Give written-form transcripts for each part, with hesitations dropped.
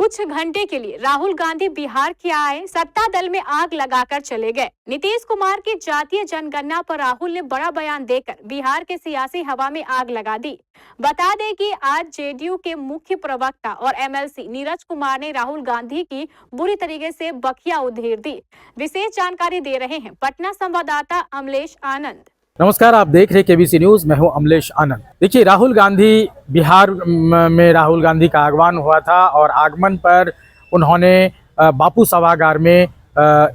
कुछ घंटे के लिए राहुल गांधी बिहार के आए, सत्ता दल में आग लगाकर चले गए। नीतीश कुमार की जातीय जनगणना पर राहुल ने बड़ा बयान देकर बिहार के सियासी हवा में आग लगा दी। बता दें कि आज जेडीयू के मुख्य प्रवक्ता और एमएलसी नीरज कुमार ने राहुल गांधी की बुरी तरीके से बखिया उधेड़ दी। विशेष जानकारी दे रहे हैं पटना संवाददाता अमलेश आनंद। नमस्कार, आप देख रहे केबीसी न्यूज। मैं हूं अमलेश आनंद। देखिए, राहुल गांधी बिहार में राहुल गांधी का आगमन हुआ था और आगमन पर उन्होंने बापू सभागार में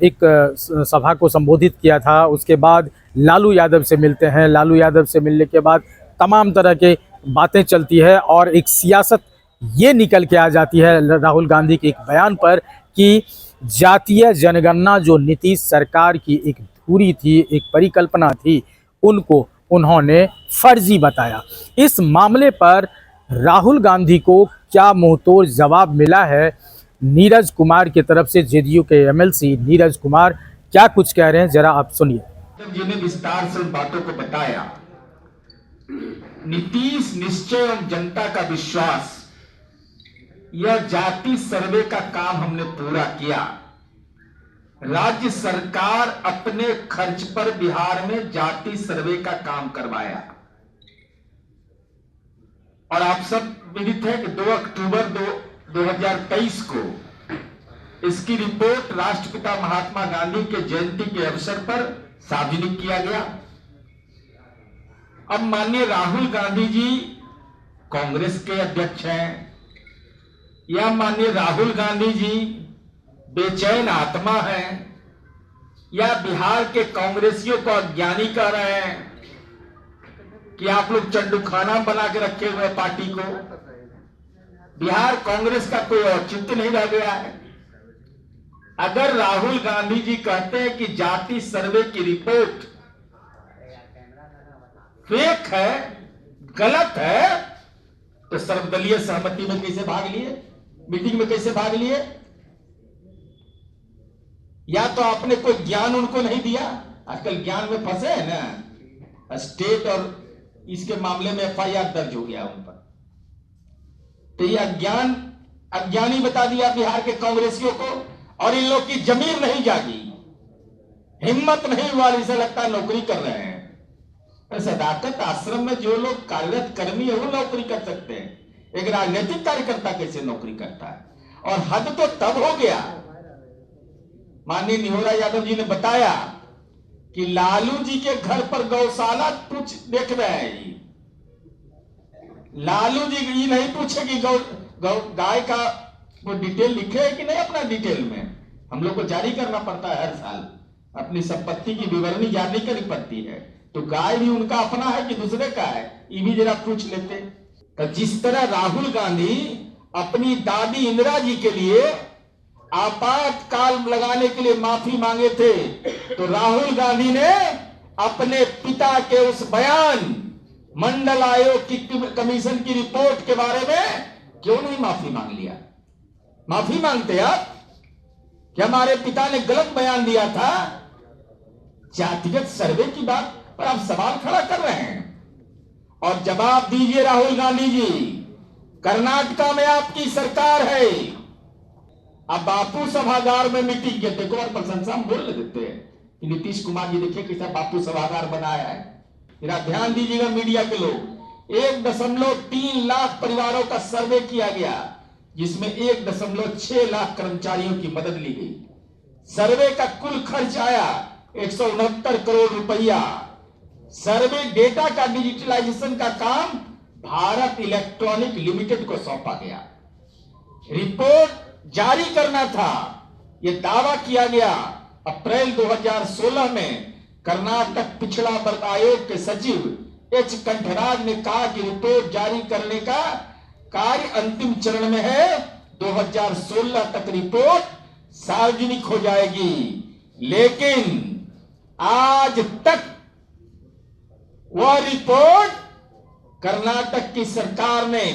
एक सभा को संबोधित किया था। उसके बाद लालू यादव से मिलते हैं। लालू यादव से मिलने के बाद तमाम तरह के बातें चलती है और एक सियासत ये निकल के आ जाती है राहुल गांधी के एक बयान पर कि जातीय जनगणना जो नीतीश सरकार की एक धुरी थी, एक परिकल्पना थी, उनको उन्होंने फर्जी बताया। इस मामले पर राहुल गांधी को क्या मुंहतोड़ जवाब मिला है नीरज कुमार की तरफ से? जेडीयू के एमएलसी नीरज कुमार क्या कुछ कह रहे हैं, जरा आप सुनिए। जिन्हें विस्तार से उन बातों को बताया, नीतीश निश्चय और जनता का विश्वास, यह जाति सर्वे का काम हमने पूरा किया। राज्य सरकार अपने खर्च पर बिहार में जाति सर्वे का काम करवाया और आप सब विदित है कि 2 अक्टूबर 2023 को इसकी रिपोर्ट राष्ट्रपिता महात्मा गांधी के जयंती के अवसर पर सार्वजनिक किया गया। अब माननीय राहुल गांधी जी कांग्रेस के अध्यक्ष हैं या माननीय राहुल गांधी जी बेचैन आत्मा है या बिहार के कांग्रेसियों को अज्ञानी कह रहे हैं कि आप लोग चंडूखाना बना के रखे हुए पार्टी को। बिहार कांग्रेस का कोई औचित्य नहीं रह गया है। अगर राहुल गांधी जी कहते हैं कि जाति सर्वे की रिपोर्ट फेक है, गलत है, तो सर्वदलीय सहमति में कैसे भाग लिए, मीटिंग में कैसे भाग लिए? या तो आपने कोई ज्ञान उनको नहीं दिया। आजकल ज्ञान में फंसे हैं ना, स्टेट और इसके मामले में एफआईआर दर्ज हो गया उन पर। तो ये अज्ञानी बता दिया बिहार के कांग्रेसियों को और इन लोग की जमीन नहीं जागी, हिम्मत नहीं हुआ। इसे लगता है नौकरी कर रहे हैं। सदाकत आश्रम में जो लोग कार्यरत कर्मी है वो नौकरी कर सकते हैं, एक राजनीतिक कार्यकर्ता कैसे नौकरी करता है? और हद तो तब हो गया, माननीय निहोरा यादव जी ने बताया कि लालू जी के घर पर गौशाला कुछ देख रहे हैं। लालू जी ये नहीं पूछे कि गाय का वो डिटेल लिखे है कि नहीं अपना डिटेल में। हम लोग को जारी करना पड़ता है हर साल, अपनी संपत्ति की विवरणी जारी करनी पड़ती है। तो गाय भी उनका अपना है कि दूसरे का है, ये भी जरा पूछ लेते। तो जिस तरह राहुल गांधी अपनी दादी इंदिरा जी के लिए आपातकाल लगाने के लिए माफी मांगे थे, तो राहुल गांधी ने अपने पिता के उस बयान, मंडल आयोग की कमीशन की रिपोर्ट के बारे में क्यों नहीं माफी मांग लिया? माफी मांगते आप कि हमारे पिता ने गलत बयान दिया था। जातिगत सर्वे की बात पर आप सवाल खड़ा कर रहे हैं और जवाब दीजिए राहुल गांधी जी। कर्नाटका में आपकी सरकार है, अब बापू सभागार में मीटिंग के देखो और प्रशंसा हम बोल देते हैं कि नीतीश कुमार जी देखिए कैसा बापू सभागार बनाया है। मेरा ध्यान दीजिएगा मीडिया के लोग, 1.3 लाख परिवारों का सर्वे किया गया जिसमें 1.6 लाख कर्मचारियों की मदद ली गई। सर्वे का कुल खर्च आया 169 करोड़ रुपया। सर्वे डेटा का डिजिटलाइजेशन का काम भारत इलेक्ट्रॉनिक लिमिटेड को सौंपा गया। रिपोर्ट जारी करना था, यह दावा किया गया। अप्रैल 2016 में कर्नाटक पिछड़ा वर्ग आयोग के सचिव एच कंठराज ने कहा कि रिपोर्ट जारी करने का कार्य अंतिम चरण में है, 2016 तक रिपोर्ट सार्वजनिक हो जाएगी। लेकिन आज तक वह रिपोर्ट कर्नाटक की सरकार ने,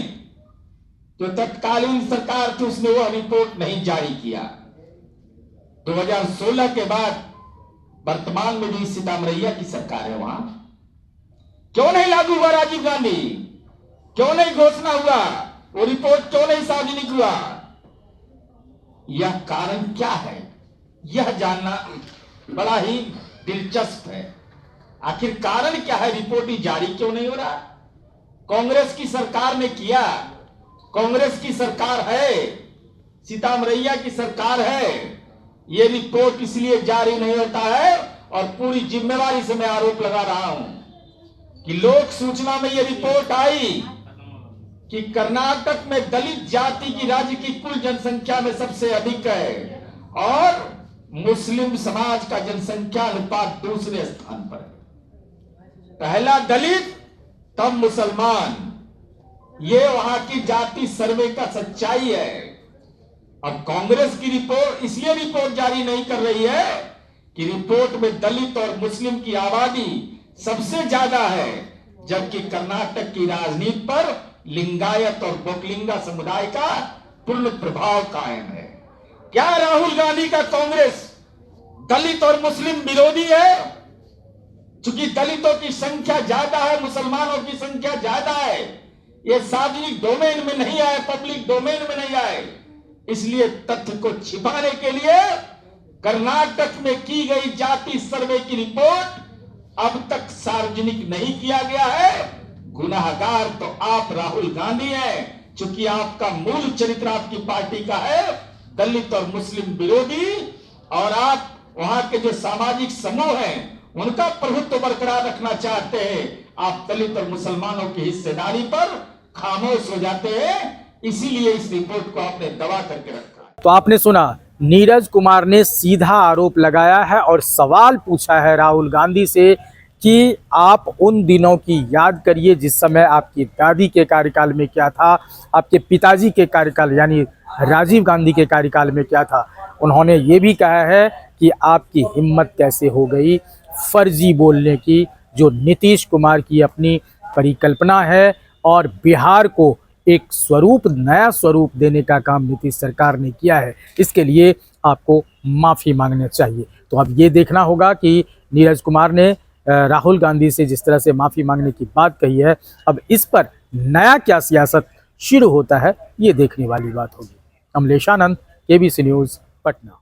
जो तत्कालीन सरकार थी, उसने वह रिपोर्ट नहीं जारी किया। 2016 के बाद वर्तमान में जो सितामरैया की सरकार है, वहां क्यों नहीं लागू हुआ? राजीव गांधी क्यों नहीं घोषणा हुआ? वो रिपोर्ट क्यों नहीं सार्वजनिक हुआ? यह कारण क्या है, यह जानना बड़ा ही दिलचस्प है। आखिर कारण क्या है, रिपोर्ट ही जारी क्यों नहीं हो रहा? कांग्रेस की सरकार ने किया, कांग्रेस की सरकार है, सीतामरैया की सरकार है, ये रिपोर्ट इसलिए जारी नहीं होता है। और पूरी जिम्मेवारी से मैं आरोप लगा रहा हूं कि लोक सूचना में यह रिपोर्ट आई कि कर्नाटक में दलित जाति की राज्य की कुल जनसंख्या में सबसे अधिक है और मुस्लिम समाज का जनसंख्या अनुपात दूसरे स्थान पर है। पहला दलित तब मुसलमान, ये वहां की जाति सर्वे का सच्चाई है। अब कांग्रेस की रिपोर्ट इसलिए रिपोर्ट जारी नहीं कर रही है कि रिपोर्ट में दलित और मुस्लिम की आबादी सबसे ज्यादा है, जबकि कर्नाटक की राजनीति पर लिंगायत और बोकलिंगा समुदाय का पूर्ण प्रभाव कायम है। क्या राहुल गांधी का कांग्रेस दलित और मुस्लिम विरोधी है? चूंकि दलितों की संख्या ज्यादा है, मुसलमानों की संख्या ज्यादा है, ये सार्वजनिक डोमेन में नहीं आए, पब्लिक डोमेन में नहीं आए, इसलिए तथ्य को छिपाने के लिए कर्नाटक में की गई जाति सर्वे की रिपोर्ट अब तक सार्वजनिक नहीं किया गया है। गुनाहगार तो आप राहुल गांधी हैं, चूंकि आपका मूल चरित्र आपकी पार्टी का है दलित और मुस्लिम विरोधी, और आप वहां के जो सामाजिक समूह हैं उनका प्रभुत्व बरकरार रखना चाहते हैं। आप दलित और मुसलमानों की हिस्सेदारी पर खामोश हो जाते हैं, इसीलिए इस रिपोर्ट को आपने दबा करके रखा है। तो आपने सुना, नीरज कुमार ने सीधा आरोप लगाया है और सवाल पूछा है राहुल गांधी से कि आप उन दिनों की याद करिए जिस समय आपकी दादी के कार्यकाल में क्या था, आपके पिताजी के कार्यकाल यानी राजीव गांधी के कार्यकाल में क्या था। उन्होंने ये भी कहा है कि आपकी हिम्मत कैसे हो गई फर्जी बोलने की, जो नीतीश कुमार की अपनी परिकल्पना है, और बिहार को एक स्वरूप, नया स्वरूप देने का काम नीतीश सरकार ने किया है। इसके लिए आपको माफ़ी मांगना चाहिए। तो अब ये देखना होगा कि नीरज कुमार ने राहुल गांधी से जिस तरह से माफ़ी मांगने की बात कही है, अब इस पर नया क्या सियासत शुरू होता है, ये देखने वाली बात होगी। अमलेश आनंद, केबीसी न्यूज़, पटना।